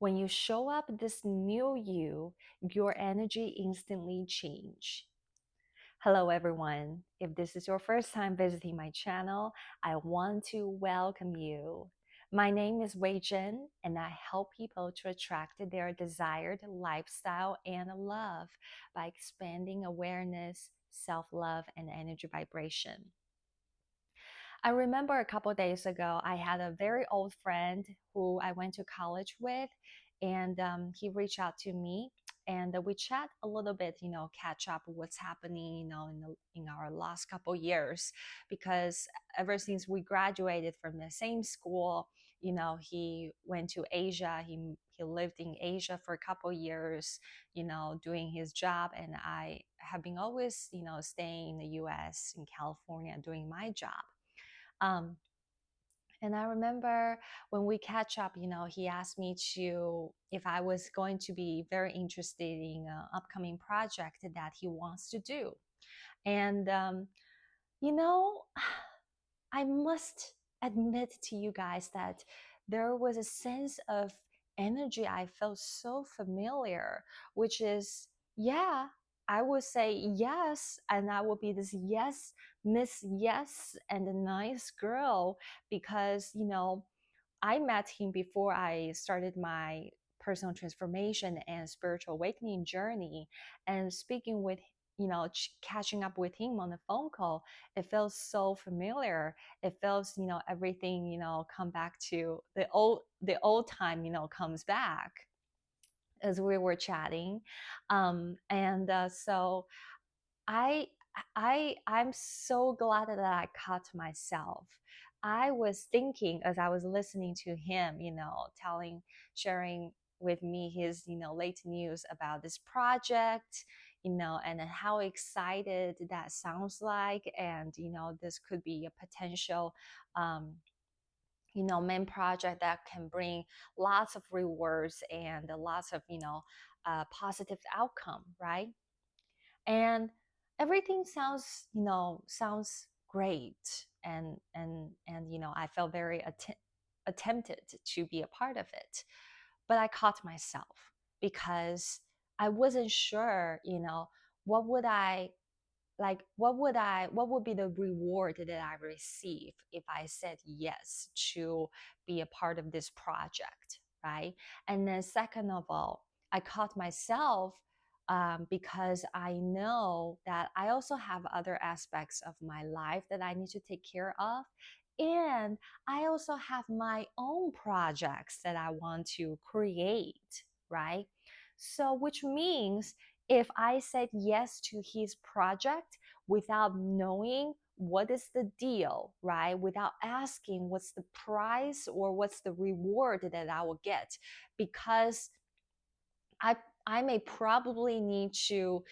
When you show up this new you, your energy instantly change. Hello everyone. If this is your first time visiting my channel, I want to welcome you. My name is Wei-Jen and I help people to attract their desired lifestyle and love by expanding awareness, self-love, and energy vibration. I remember a couple days ago, I had a very old friend who I went to college with, and he reached out to me, and we chat a little bit, catch up what's happening, in our last couple years, because ever since we graduated from the same school, he went to Asia. He lived in Asia for a couple years, doing his job, and I have been always, staying in the U.S. in California doing my job. Um, and I remember when we catch up, he asked me to if I was going to be very interested in an upcoming project that he wants to do. And you know, I must admit to you guys that there was a sense of energy I felt so familiar, which is, yeah, I would say yes, and I will be this yes, Miss Yes, and a nice girl because, I met him before I started my personal transformation and spiritual awakening journey. And speaking with, catching up with him on the phone call, it feels so familiar. It feels, everything, come back to the old time, comes back as we were chatting. So I I'm so glad that I caught myself. I was thinking as I was listening to him, sharing with me his, late news about this project, and then how excited that sounds like, and this could be a potential main project that can bring lots of rewards and lots of positive outcome, right? And everything sounds great, and I felt very attempted to be a part of it, but I caught myself because I wasn't sure, what would I what would be the reward that I receive if I said yes to be a part of this project, right? And then second of all, I caught myself because I know that I also have other aspects of my life that I need to take care of. And I also have my own projects that I want to create, right? So, which means if I said yes to his project without knowing what is the deal, right? Without asking what's the price or what's the reward that I will get, because I I may probably need to,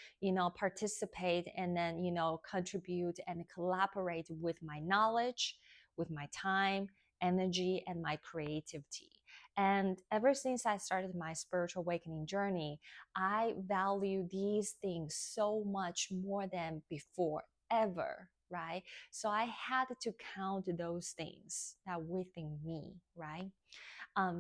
participate and then, contribute and collaborate with my knowledge, with my time, energy, and my creativity. And ever since I started my spiritual awakening journey, I value these things so much more than before, ever, right? So I had to count those things that within me, right?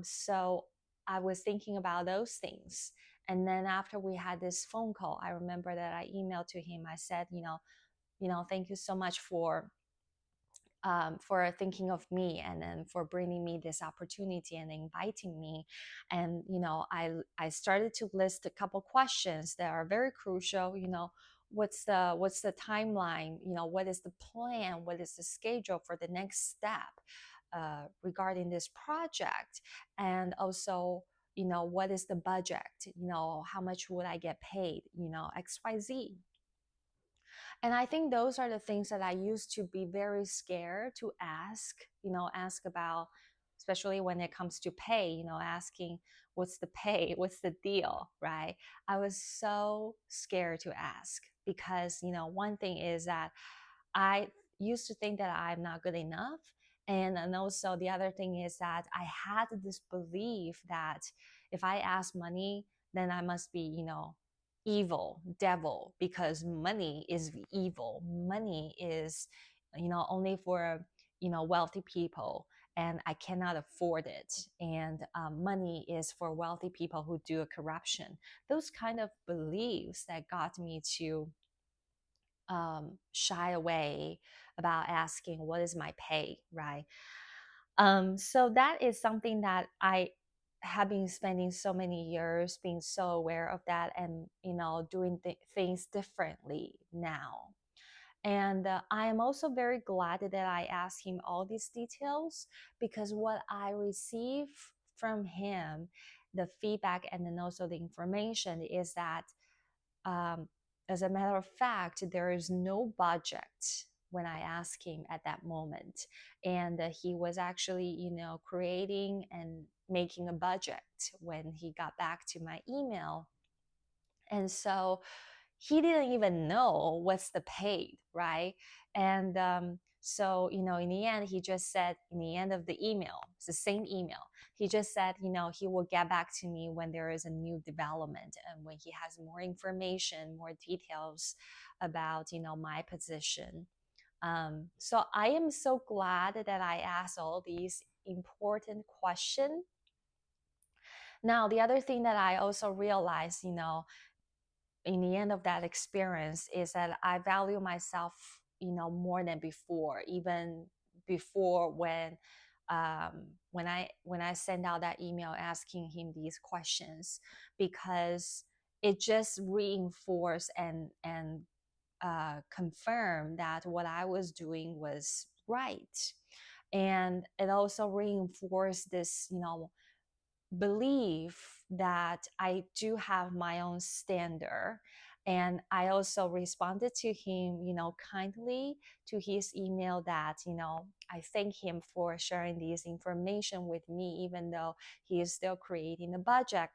So I was thinking about those things. And then after we had this phone call, I remember that I emailed to him. I said, thank you so much for thinking of me and then for bringing me this opportunity and inviting me. And I started to list a couple questions that are very crucial. What's the timeline? What is the plan? What is the schedule for the next step regarding this project? And also, what is the budget? How much would I get paid? XYZ. And I think those are the things that I used to be very scared to ask, ask about, especially when it comes to pay, asking what's the pay, what's the deal, right? I was so scared to ask because, one thing is that I used to think that I'm not good enough. And also the other thing is that I had this belief that if I ask money, then I must be, evil, devil, because money is evil. Money is, only for, wealthy people. and I cannot afford it. And money is for wealthy people who do a corruption. Those kind of beliefs that got me to shy away about asking what is my pay, right? So that is something that I have been spending so many years being so aware of that, and doing things differently now. And I am also very glad that I asked him all these details, because what I receive from him, the feedback and then also the information, is that um, as a matter of fact, there is no budget when I asked him at that moment. And he was actually, creating and making a budget when he got back to my email. And so he didn't even know what's the paid, right? And so, in the end, he just said, in the end of the email, it's the same email, he just said, he will get back to me when there is a new development and when he has more information, more details about, my position. So I am so glad that I asked all these important questions. Now, the other thing that I also realized, in the end of that experience, is that I value myself, more than before, even before when I send out that email asking him these questions, because it just reinforced and confirmed that what I was doing was right. And it also reinforced this, believe that I do have my own standard. And I also responded to him, kindly to his email, that, I thank him for sharing this information with me, even though he is still creating the budget.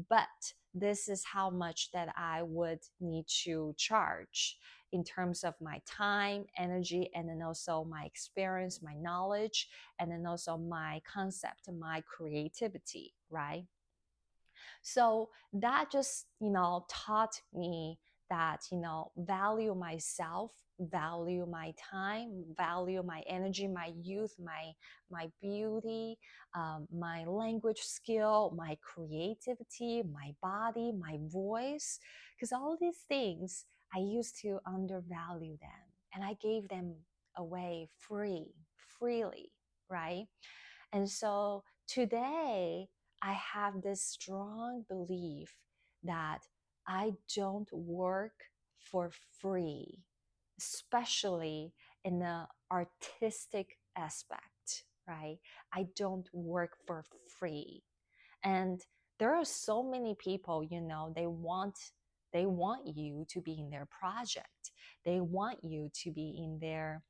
But this is how much that I would need to charge in terms of my time, energy, and then also my experience, my knowledge, and then also my concept, my creativity, right? So that just, taught me that, value myself, value my time, value my energy, my youth, my beauty, my language skill, my creativity, my body, my voice. Because all these things, I used to undervalue them, and I gave them away freely, right? And so today, I have this strong belief that I don't work for free, especially in the artistic aspect, right? I don't work for free. And there are so many people, they want you to be in their project. They want you to be in their,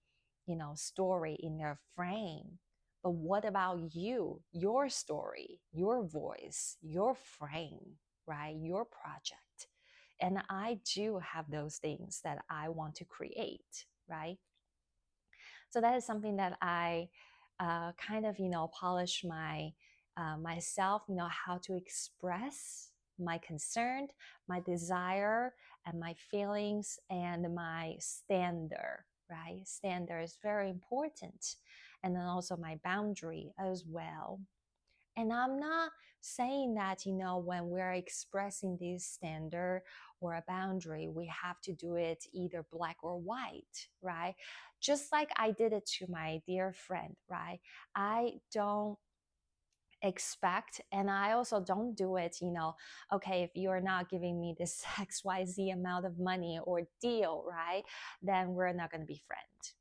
story, in their frame. But what about you, your story, your voice, your frame, right? Your project. And I do have those things that I want to create, right? So that is something that I kind of, polish myself, how to express my concern, my desire, and my feelings, and my standard, right? Standard is very important. And then also my boundary as well. And I'm not saying that, when we're expressing this standard or a boundary, we have to do it either black or white, right? Just like I did it to my dear friend, right? I don't expect, and I also don't do it, okay, if you're not giving me this XYZ amount of money or deal, right, then we're not going to be friends.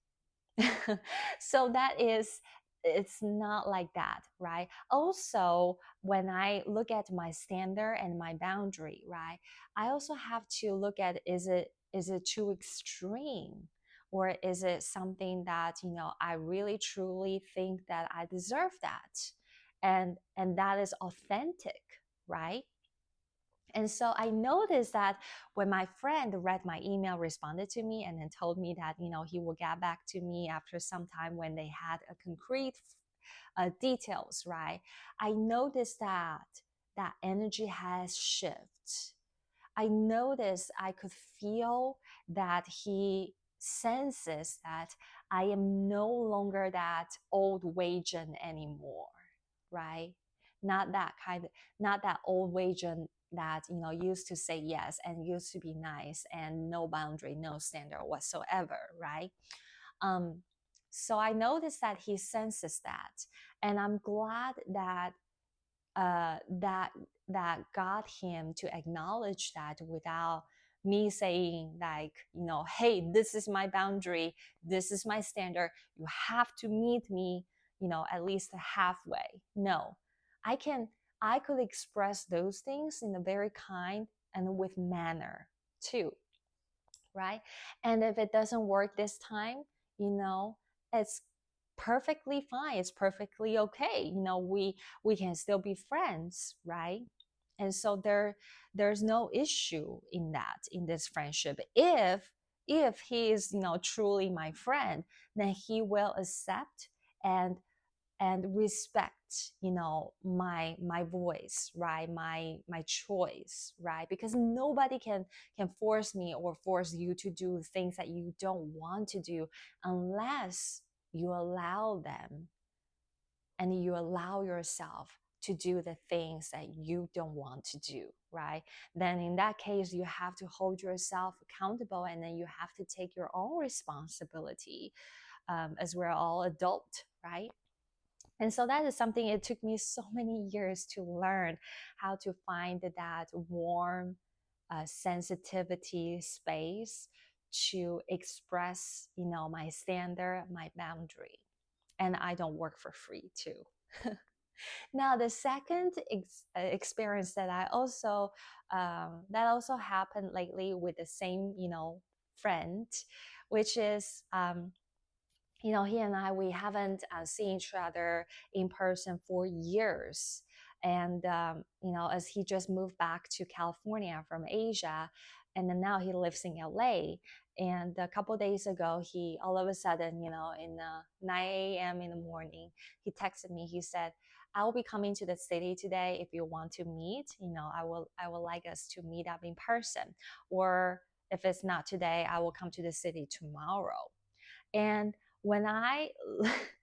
So that is, it's not like that, right? Also, when I look at my standard and my boundary, right, I also have to look at, is it too extreme, or is it something that, I really truly think that I deserve that, and that is authentic, right? And so I noticed that when my friend read my email, responded to me, and then told me that, he will get back to me after some time when they had a concrete details, right? I noticed that that energy has shifted. I noticed, I could feel that he senses that I am no longer that old Wei-Jen anymore, right? Not that kind of, not that old Wei-Jen that used to say yes and used to be nice and no boundary, no standard whatsoever, right? Um, so I noticed that he senses that, and I'm glad that uh, that that got him to acknowledge that without me saying like, hey, this is my boundary, this is my standard, you have to meet me, at least halfway. No, I can I could express those things in a very kind and with manner too, right? And if it doesn't work this time, it's perfectly fine. It's perfectly okay. We can still be friends, right? And so there's no issue in that, in this friendship. If he is, truly my friend, then he will accept and respect, my voice, right, my choice, right? Because nobody can force me or force you to do things that you don't want to do, unless you allow them and you allow yourself to do the things that you don't want to do, right? Then in that case, you have to hold yourself accountable, and then you have to take your own responsibility, as we're all adult, right? And so that is something it took me so many years to learn, how to find that warm sensitivity space to express, my standard, my boundary. And I don't work for free too. Now, the second experience that I also that also happened lately with the same, friend, which is he and I, we haven't seen each other in person for years. And, as he just moved back to California from Asia, and then now he lives in LA. And a couple of days ago, he all of a sudden, in 9 a.m. in the morning, he texted me. He said, I will be coming to the city today. If you want to meet, I will like us to meet up in person. Or if it's not today, I will come to the city tomorrow. And when I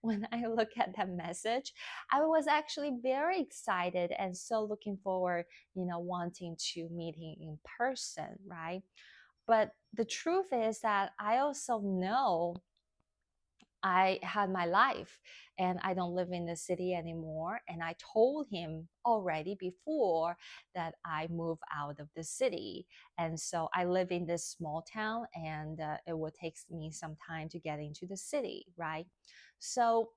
when I look at that message, I was actually very excited and so looking forward, wanting to meet him in person, right? But the truth is that I also know I had my life and I don't live in the city anymore. And I told him already before that I move out of the city. And so I live in this small town, and it will take me some time to get into the city, right? So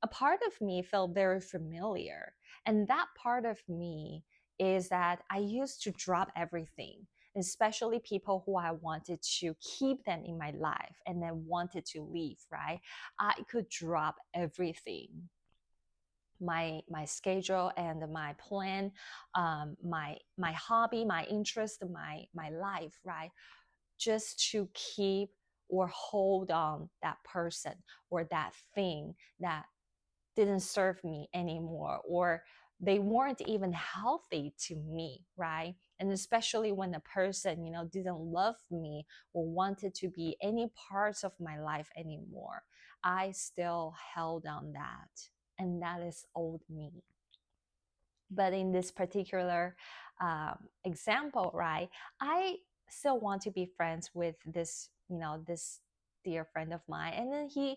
a part of me felt very familiar. And that part of me is that I used to drop everything, especially people who I wanted to keep them in my life and then wanted to leave, right? I could drop everything, my schedule and my plan, my hobby, my interest, my life, right? Just to keep or hold on that person or that thing that didn't serve me anymore, or they weren't even healthy to me, right? And especially when the person, didn't love me or wanted to be any parts of my life anymore, I still held on that. And that is old me. But in this particular example, right, I still want to be friends with this, this dear friend of mine. And then he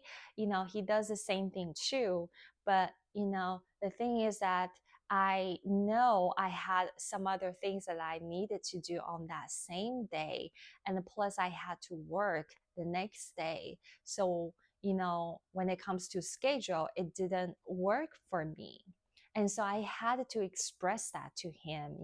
does the same thing too. But, the thing is that I know I had some other things that I needed to do on that same day. And plus, I had to work the next day. So, when it comes to schedule, it didn't work for me. And so I had to express that to him,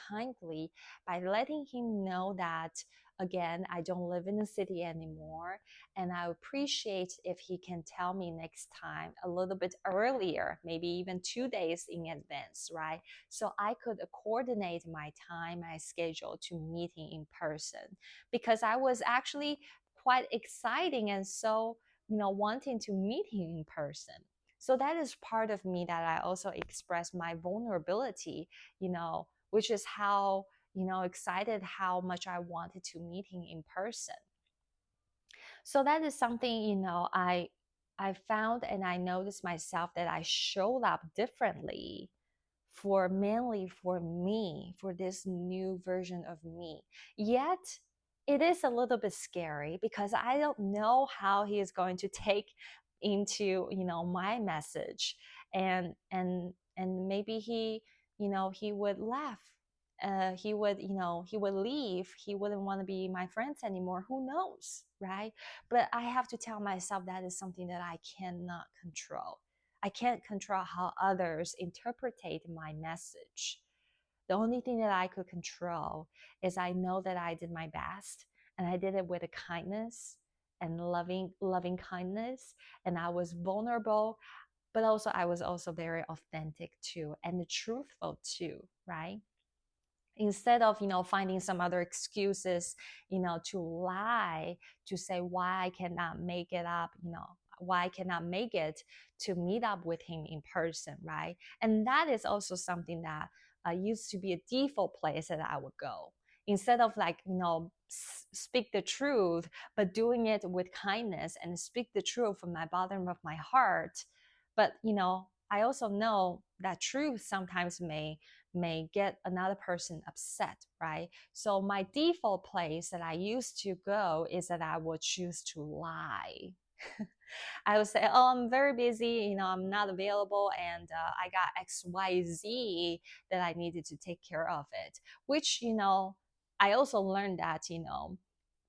kindly, by letting him know that, again, I don't live in the city anymore. And I appreciate if he can tell me next time a little bit earlier, maybe even 2 days in advance, right? So I could coordinate my time, my schedule to meet him in person. Because I was actually quite exciting and so, wanting to meet him in person. So that is part of me that I also express my vulnerability, which is how, excited how much I wanted to meet him in person. So that is something, I found and I noticed myself that I showed up differently for mainly for me, for this new version of me. Yet it is a little bit scary because I don't know how he is going to take into, my message, and maybe he would laugh. He would leave. He wouldn't want to be my friends anymore. Who knows, right? But I have to tell myself that is something that I cannot control. I can't control how others interpret my message. The only thing that I could control is I know that I did my best, and I did it with a kindness and loving kindness, and I was vulnerable, but also I was also very authentic too and truthful too, right? Instead of finding some other excuses, to lie, to say why I cannot make it up, why I cannot make it to meet up with him in person, right? And that is also something that used to be a default place that I would go, instead of like speak the truth, but doing it with kindness and speak the truth from my bottom of my heart. But I also know that truth sometimes may get another person upset, right? So my default place that I used to go is that I would choose to lie. I would say, oh, I'm very busy, I'm not available, and I got XYZ that I needed to take care of it. Which, I also learned that,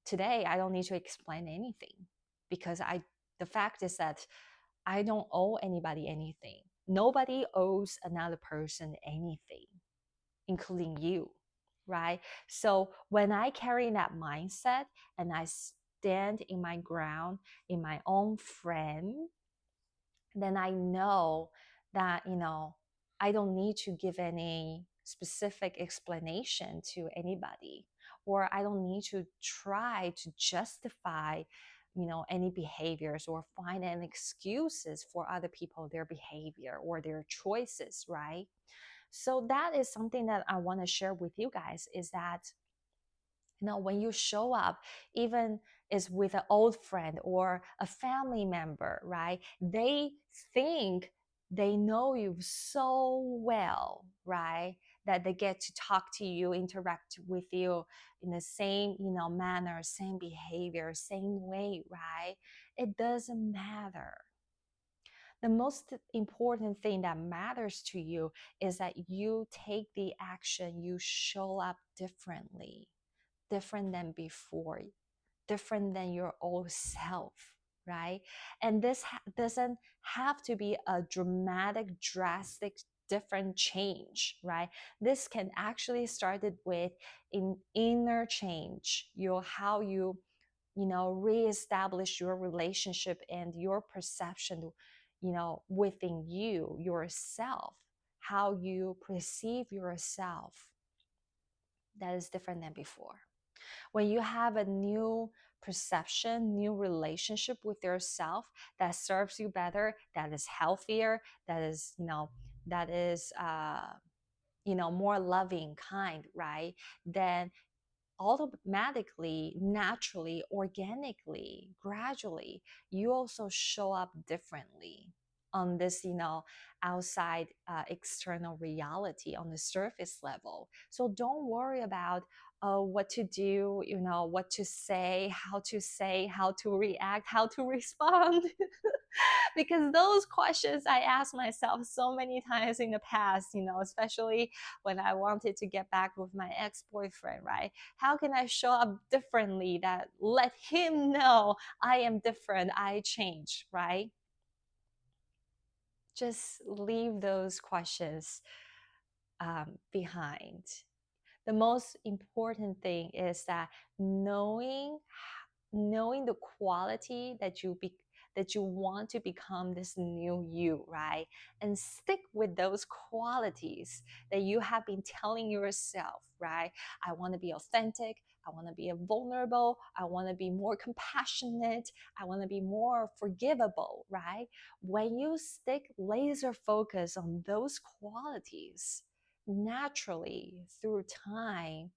today I don't need to explain anything, because the fact is that I don't owe anybody anything. Nobody owes another person anything, including you, right? So when I carry that mindset and I stand in my ground, in my own frame, then I know that, I don't need to give any specific explanation to anybody, or I don't need to try to justify, any behaviors or find any excuses for other people, their behavior or their choices, right? So that is something that I want to share with you guys, is that when you show up, even is with an old friend or a family member, right? They think they know you so well, right? That they get to talk to you, interact with you in the same, manner, same behavior, same way, right? It doesn't matter. The most important thing that matters to you is that you take the action, you show up differently, different than before, different than your old self, right? And this doesn't have to be a dramatic, drastic, different change, right? This can actually start it with in inner change, your how you reestablish your relationship and your perception, within you yourself, how you perceive yourself. That is different than before. When you have a new perception, new relationship with yourself that serves you better, that is healthier, that is more loving, kind, right? Then automatically, naturally, organically, gradually, you also show up differently on this, outside external reality on the surface level. So don't worry about what to do, what to say, how to react, how to respond. Because those questions I asked myself so many times in the past, especially when I wanted to get back with my ex-boyfriend, right? How can I show up differently that let him know I am different, I change, right? Just leave those questions behind. The most important thing is that knowing the quality that you want to become this new you, right? And stick with those qualities that you have been telling yourself, right? I want to be authentic. I want to be vulnerable. I want to be more compassionate. I want to be more forgivable, right? When you stick laser focus on those qualities, naturally through time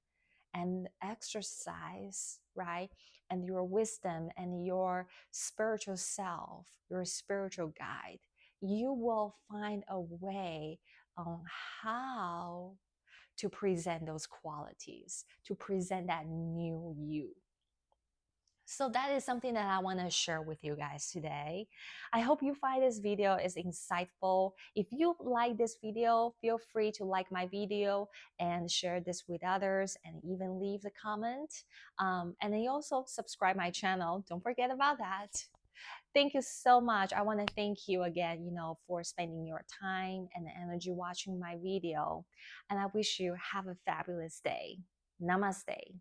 and exercise, right? And your wisdom and your spiritual self, your spiritual guide, you will find a way on how to present those qualities, to present that new you. So that is something that I want to share with you guys today. I hope you find this video is insightful. If you like this video, feel free to like my video and share this with others, and even leave the comment. And then you also subscribe my channel. Don't forget about that. Thank you so much. I want to thank you again, for spending your time and energy watching my video. And I wish you have a fabulous day. Namaste.